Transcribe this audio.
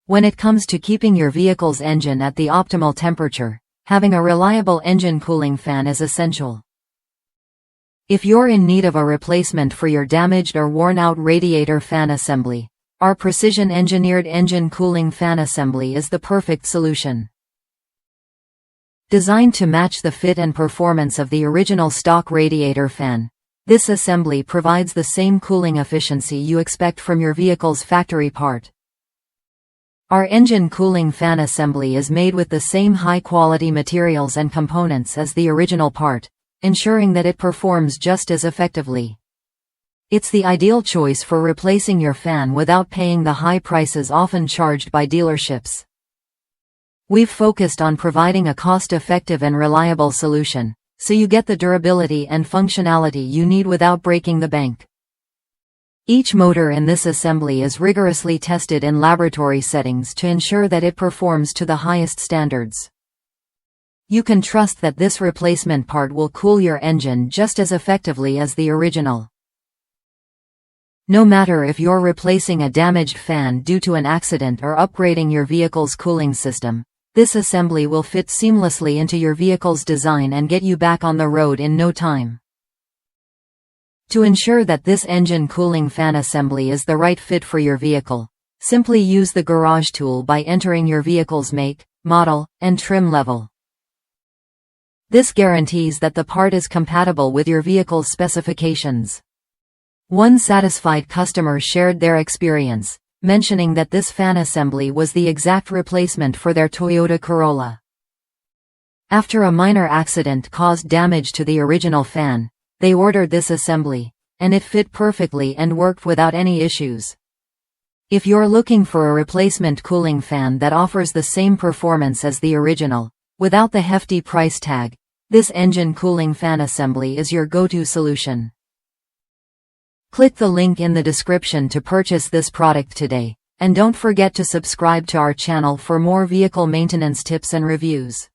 When it comes to keeping your vehicle's engine at the optimal temperature, having a reliable engine cooling fan is essential. If you're in need of a replacement for your damaged or worn-out radiator fan assembly, our precision-engineered engine cooling fan assembly is the perfect solution. Designed to match the fit and performance of the original stock radiator fan, this assembly provides the same cooling efficiency you expect from your vehicle's factory part. Our engine cooling fan assembly is made with the same high-quality materials and components as the original part, ensuring that it performs just as effectively. It's the ideal choice for replacing your fan without paying the high prices often charged by dealerships. We've focused on providing a cost-effective and reliable solution, so you get the durability and functionality you need without breaking the bank. Each motor in this assembly is rigorously tested in laboratory settings to ensure that it performs to the highest standards. You can trust that this replacement part will cool your engine just as effectively as the original. No matter if you're replacing a damaged fan due to an accident or upgrading your vehicle's cooling system, this assembly will fit seamlessly into your vehicle's design and get you back on the road in no time. To ensure that this engine cooling fan assembly is the right fit for your vehicle, simply use the garage tool by entering your vehicle's make, model, and trim level. This guarantees that the part is compatible with your vehicle's specifications. One satisfied customer shared their experience, mentioning that this fan assembly was the exact replacement for their Toyota Corolla. After a minor accident caused damage to the original fan, they ordered this assembly, and it fit perfectly and worked without any issues. If you're looking for a replacement cooling fan that offers the same performance as the original, without the hefty price tag, this engine cooling fan assembly is your go-to solution. Click the link in the description to purchase this product today, and don't forget to subscribe to our channel for more vehicle maintenance tips and reviews.